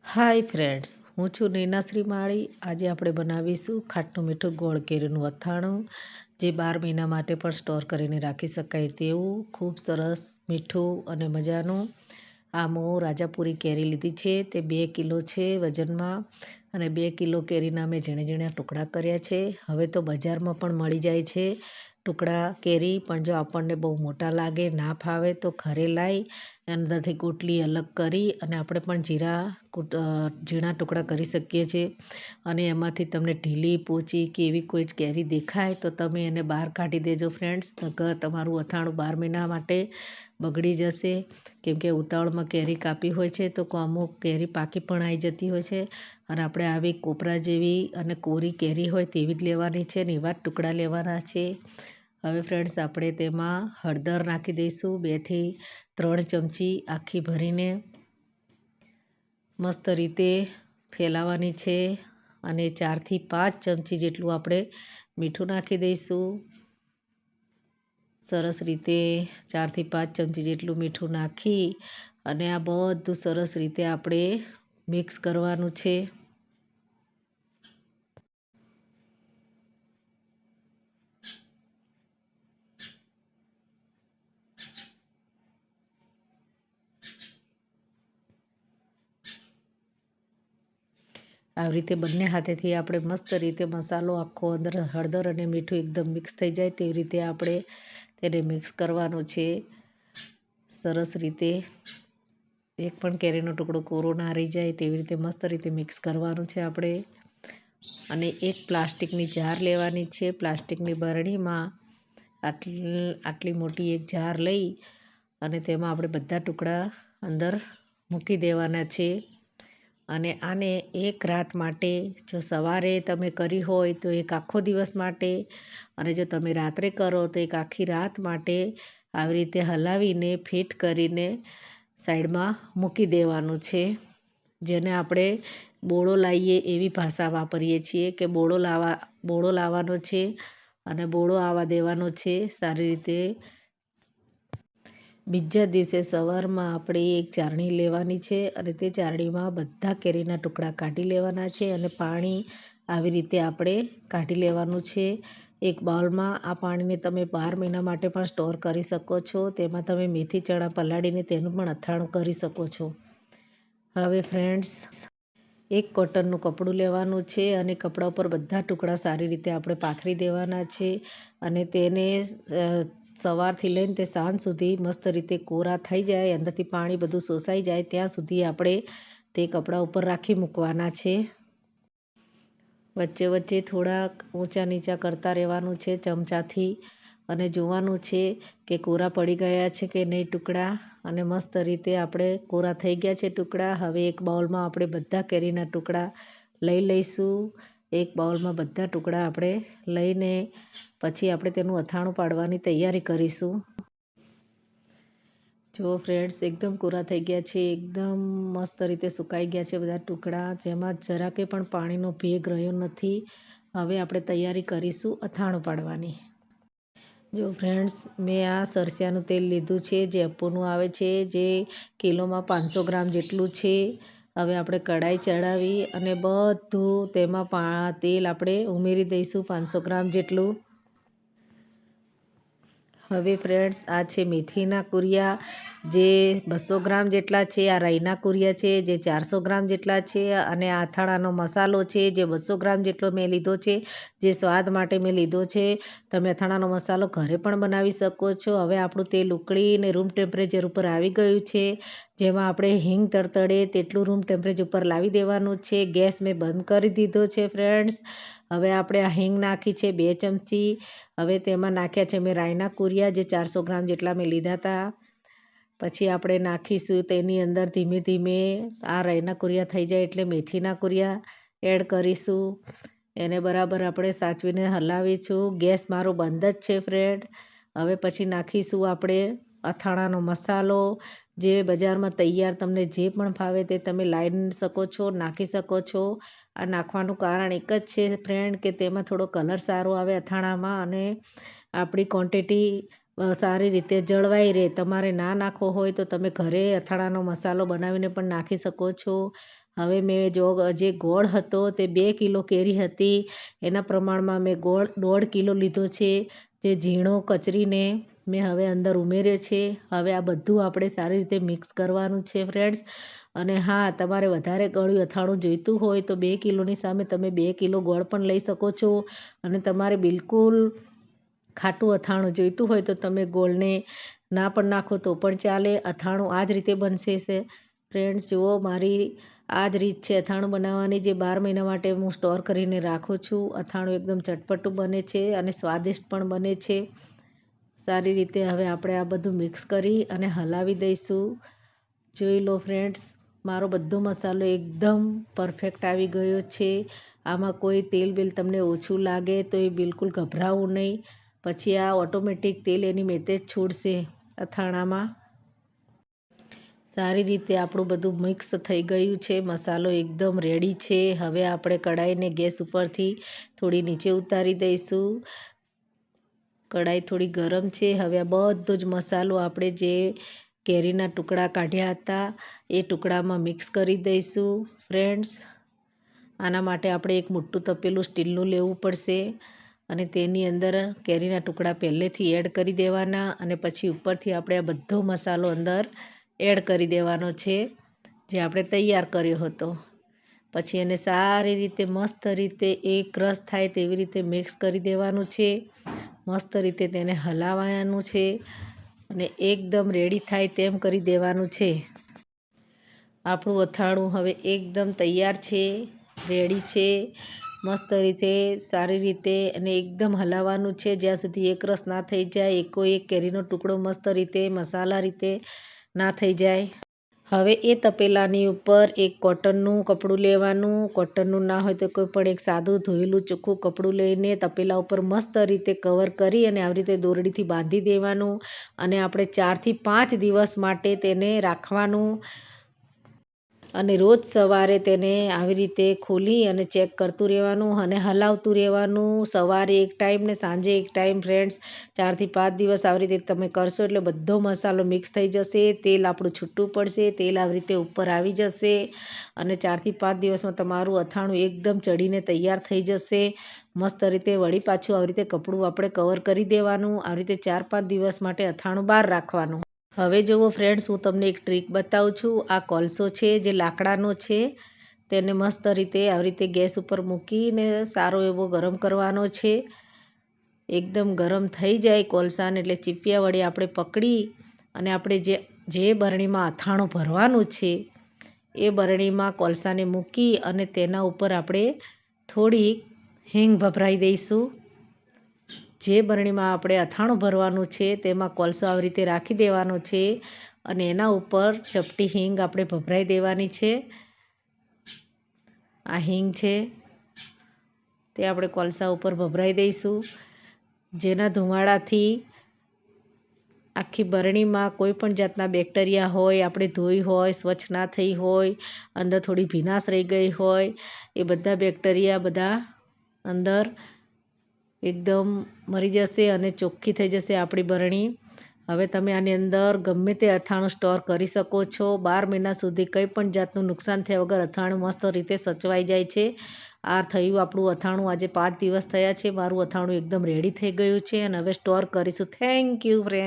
Hi friends, હું છું નૈનાશ્રી માળી. આજે આપણે બનાવીશું ખાટું મીઠું ગોળ કેરીનું અથાણું, જે 12 મહિના માટે પણ સ્ટોર કરીને રાખી શકાય તેવું ખૂબ સરસ મીઠું અને મજાનું. આ હું રાજાપુરી કેરી લીધી છે, તે 2 કિલો છે વજનમાં, અને 2 કિલો કેરીના મેં ઝીણા ઝીણા ટુકડા કર્યા છે. હવે તો બજારમાં પણ મળી જાય છે ટુકડા કેરી, પણ જો આપણને બહુ મોટા લાગે, ના ફાવે તો ઘરે લાવી અંદરથી ગોટલી અલગ કરી અને આપણે પણ ઝીણા ટુકડા કરી શકીએ છીએ. અને એમાંથી તમને ઢીલી પોચી કે એવી કોઈ કેરી દેખાય તો તમે એને બહાર કાઢી દેજો ફ્રેન્ડ્સ, નકર તમારું અથાણું 12 મહિના માટે બગડી જશે. કેમકે ઉતાવળમાં કેરી કાપી હોય છે તો અમુક કેરી પાકી પણ આવી જતી હોય છે, અને આપણે આવી કોપરા જેવી અને કોરી કેરી હોય તેવી જ લેવાની છે ને એવા જ ટુકડા લેવાના છે. હવે ફ્રેન્ડ્સ, આપણે તેમાં હળદર નાખી દઈશું 2 થી 3 ચમચી આખી ભરીને, મસ્ત રીતે ફેલાવવાની છે. અને 4 થી 5 ચમચી જેટલું આપણે મીઠું નાખી દઈશું. સરસ રીતે 4 થી 5 ચમચી જેટલું મીઠું નાખી અને આ બધું સરસ રીતે આપણે મિક્સ કરવાનું છે. આવી રીતે બંને હાથેથી આપણે મસ્ત રીતે મસાલો આખો અંદર હળદર અને મીઠું એકદમ મિક્સ થઈ જાય તેવી રીતે આપણે તેને મિક્સ કરવાનું છે. સરસ રીતે એક પણ કેરીનો ટુકડો કોરો ના રહી જાય તેવી રીતે મસ્ત રીતે મિક્સ કરવાનું છે આપણે. અને એક પ્લાસ્ટિકની જાર લેવાની છે. પ્લાસ્ટિકની બરણીમાં આટલી મોટી એક જાર લઈ અને તેમાં આપણે બધા ટુકડા અંદર મૂકી દેવાના છે. અને આને એક રાત માટે, જો સવારે તમે કરી હોય તો એક આખો દિવસ માટે, અને જો તમે રાત્રે કરો તો એક આખી રાત માટે આવી રીતે હલાવીને ફિટ કરીને સાઈડમાં મૂકી દેવાનું છે. જેને આપણે બોળો લાવીએ એવી ભાષા વાપરીએ છીએ કે બોળો લાવવાનો છે અને બોળો આવવા દેવાનો છે સારી રીતે. બીજા દિવસે સવારમાં આપણે એક ચારણી લેવાની છે અને તે ચારણીમાં બધા કેરીના ટુકડા કાઢી લેવાના છે અને પાણી આવી રીતે આપણે કાઢી લેવાનું છે. એક બાઉલમાં આ પાણીને તમે 12 મહિના માટે પણ સ્ટોર કરી શકો છો. તેમાં તમે મેથી ચણા પલાળીને તેનું પણ અથાણું કરી શકો છો. હવે ફ્રેન્ડ્સ, એક કોટનનું કપડું લેવાનું છે અને કપડા ઉપર બધા ટુકડા સારી રીતે આપણે પાથરી દેવાના છે. અને તેને સવારથી લઈને તે સાંજ સુધી મસ્ત રીતે કોરા થઈ જાય, અંદરથી પાણી બધું શોષાઈ જાય ત્યાં સુધી આપણે તે કપડા ઉપર રાખી મૂકવાના છે. વચ્ચે વચ્ચે થોડાક ઊંચા નીચા કરતા રહેવાનું છે ચમચાથી, અને જોવાનું છે કે કોરા પડી ગયા છે કે નહીં ટુકડા. અને મસ્ત રીતે આપણે કોરા થઈ ગયા છે ટુકડા. હવે એક બાઉલમાં આપણે બધા કેરીના ટુકડા લઈ લઈશું. એક બાઉલમાં બધા ટુકડા આપણે લઈને પછી આપણે તેનું અથાણું પાડવાની તૈયારી કરીશું. જો ફ્રેન્ડ્સ, એકદમ કોરા થઈ ગયા છે, એકદમ મસ્ત રીતે સુકાઈ ગયા છે બધા ટુકડા, જેમાં જરાકે પણ પાણીનો ભેગ રહ્યો નથી. હવે આપણે તૈયારી કરીશું અથાણું પાડવાની. જો ફ્રેન્ડ્સ, મેં આ સરસિયાનું તેલ લીધું છે જે અપ્પોનું આવે છે, જે કિલોમાં 500 ગ્રામ જેટલું છે. હવે આપણે કઢાઈ ચડાવી અને બધું તેમાં તેલ આપણે ઉમેરી દઈશું 500 ગ્રામ જેટલું. હવે ફ્રેન્ડ્સ, આ છે મેથીના કુરિયા જે 200 ગ્રામ જેટલા છે. આ રાઈના કુરિયા છે જે 400 ગ્રામ જેટલા છે. અને આ અથાણાનો મસાલો છે જે 200 ગ્રામ જેટલો મેં લીધો છે, જે સ્વાદ માટે મેં લીધો છે. તમે અથાણાનો મસાલો ઘરે પણ બનાવી શકો છો. હવે આપણું તેલ ઉકળીને રૂમ ટેમ્પરેચર ઉપર આવી ગયું છે, જેમાં આપણે હિંગ તડતડે તેટલું રૂમ ટેમ્પરેચર ઉપર લાવી દેવાનું છે. ગેસ મેં બંધ કરી દીધો છે ફ્રેન્ડ્સ. હવે આપણે આ હિંગ નાખી છે 2 ચમચી. હવે તેમાં નાખ્યા છે મેં રાઈના કુરિયા જે 400 ગ્રામ જેટલા મેં લીધા હતા. પછી આપણે નાખીશું તેની અંદર ધીમે ધીમે આ રાઈના કુરિયા થઈ જાય એટલે મેથીના કુરિયા એડ કરીશું. એને બરાબર આપણે સાચવીને હલાવીશું. ગેસ મારો બંધ જ છે ફ્રેન્ડ. હવે પછી નાખીશું આપણે અથાણાનો મસાલો, જે બજારમાં તૈયાર તમને જે પણ ફાવે તે તમે લાવી શકો છો, નાખી શકો છો. આ નાખવાનું કારણ એક જ છે ફ્રેન્ડ કે તેમાં થોડો કલર સારો આવે અથાણામાં, અને આપણી ક્વોન્ટિટી સારી રીતે જળવાઈ રહે. તમારે ના નાખવો હોય તો તમે ઘરે અથાણાનો મસાલો બનાવીને પણ નાખી શકો છો. હવે મેં જે ગોળ હતો તે 2 કિલો કેરી હતી એના પ્રમાણમાં મેં ગોળ 1.5 કિલો લીધો છે. જે ઝીણો કચરીને મેં હવે અંદર ઉમેર્યો છે. હવે આ બધું આપણે સારી રીતે મિક્સ કરવાનું છે ફ્રેન્ડ્સ. અને હા, તમારે વધારે ગળ્યું અથાણું જોઈતું હોય તો 2 કિલોની સામે તમે 2 કિલો ગોળ પણ લઈ શકો છો. અને તમારે બિલકુલ ખાટું અથાણું જોઈતું હોય તો તમે ગોળને ના પણ નાખો તો પણ ચાલે. અથાણું આ જ રીતે બનશે ફ્રેન્ડ્સ. જુઓ, મારી આ જ રીત છે અથાણું બનાવવાની, જે 12 મહિના માટે હું સ્ટોર કરીને રાખું છું. અથાણું એકદમ ચટપટું બને છે અને સ્વાદિષ્ટ પણ બને છે. સારી રીતે હવે આપણે આ બધું મિક્સ કરી અને હલાવી દઈશું. જોઈ લો ફ્રેન્ડ્સ, મારો બધો મસાલો એકદમ પરફેક્ટ આવી ગયો છે. આમાં કોઈ તેલ બેલ તમને ઓછું લાગે તો એ બિલકુલ ગભરાવું નહીં. પછી આ ઓટોમેટિક તેલ એની મેતે જ છોડશે અથાણામાં. સારી રીતે આપણું બધું મિક્સ થઈ ગયું છે. મસાલો એકદમ રેડી છે. હવે આપણે કઢાઈને ગેસ ઉપરથી થોડી નીચે ઉતારી દઈશું. કઢાઈ થોડી ગરમ છે. હવે આ બધો જ મસાલો આપણે જે કેરીના ટુકડા કાઢ્યા હતા એ ટુકડામાં મિક્સ કરી દઈશું ફ્રેન્ડ્સ. આના માટે આપણે એક મોટું તપેલું સ્ટીલનું લેવું પડશે અને તેની અંદર કેરીના ટુકડા પહેલેથી એડ કરી દેવાના અને પછી ઉપરથી આપણે આ બધો મસાલો અંદર એડ કરી દેવાનો છે જે આપણે તૈયાર કર્યો હતો. પછી એને સારી રીતે મસ્ત રીતે એક રસ થાય તેવી રીતે મિક્સ કરી દેવાનું છે. મસ્ત રીતે તેને હલાવવાનું છે અને એકદમ રેડી થાય તેમ કરી દેવાનું છે. આપણું અથાણું હવે એકદમ તૈયાર છે, રેડી છે. મસ્ત રીતે સારી રીતે અને એકદમ હલાવવાનું છે જ્યાં સુધી એક રસ ના થઈ જાય, એકોએક કેરીનો ટુકડો મસ્ત રીતે મસાલા રીતે ના થઈ જાય. હવે એ તપેલાની ઉપર એક કોટનનું કપડું લેવાનું. કોટનનું ના હોય તો કોઈ પણ એક સાદું ધોયેલું ચોખ્ખું કપડું લઈને તપેલા ઉપર મસ્ત રીતે કવર કરી અને આવી રીતે દોરડીથી બાંધી દેવાનું અને આપણે 4 થી 5 દિવસ માટે તેને રાખવાનું. અને રોજ સવારે તેને આવી રીતે ખોલી અને ચેક કરતું રહેવાનું અને હલાવતું રહેવાનું. સવારે એક ટાઈમ ને સાંજે એક ટાઈમ ફ્રેન્ડ્સ. 4 થી 5 દિવસ આવી રીતે તમે કરશો એટલે બધો મસાલો મિક્સ થઈ જશે. તેલ આપણું છૂટું પડશે. તેલ આવી રીતે ઉપર આવી જશે અને 4 થી 5 દિવસમાં તમારું અથાણું એકદમ ચડીને તૈયાર થઈ જશે. મસ્ત રીતે વળી પાછું આવી રીતે કપડું આપણે કવર કરી દેવાનું. આવી રીતે 4-5 દિવસ માટે અથાણું બહાર રાખવાનું. હવે જુઓ ફ્રેન્ડ્સ, હું તમને એક ટ્રીક બતાવું છું. આ કોલસો છે જે લાકડાનો છે, તેને મસ્ત રીતે આવી રીતે ગેસ ઉપર મૂકીને સારો એવો ગરમ કરવાનો છે. એકદમ ગરમ થઈ જાય કોલસાને એટલે ચીપિયા વડે આપણે પકડી અને આપણે જે બરણીમાં અથાણું ભરવાનું છે એ બરણીમાં કોલસાને મૂકી અને તેના ઉપર આપણે થોડી હિંગ ભભરાઈ દઈશું. જે બરણીમાં આપણે અથાણું ભરવાનું છે તેમાં કોલસો આવી રીતે રાખી દેવાનો છે અને એના ઉપર ચપટી હિંગ આપણે ભભરાઈ દેવાની છે. આ હિંગ છે તે આપણે કોલસા ઉપર ભભરાઈ દઈશું, જેના ધુમાડાથી આખી બરણીમાં કોઈ પણ જાતના બેક્ટેરિયા હોય, આપણે ધોઈ હોય, સ્વચ્છ ના થઈ હોય, અંદર થોડી ભીનાશ રહી ગઈ હોય, એ બધા બેક્ટેરિયા બધા અંદર એકદમ મરી જશે અને ચોખ્ખી થઈ જશે આપણી બરણી. હવે તમે આની અંદર ગમે તે અથાણું સ્ટોર કરી શકો છો. 12 મહિના સુધી કંઈ પણ જાતનું નુકસાન થયા વગર અથાણું મસ્ત રીતે સચવાઈ જાય છે. આ થયું આપણું અથાણું. આજે 5 દિવસ થયા છે. મારું અથાણું એકદમ રેડી થઈ ગયું છે અને હવે સ્ટોર કરીશું. Thank you friend.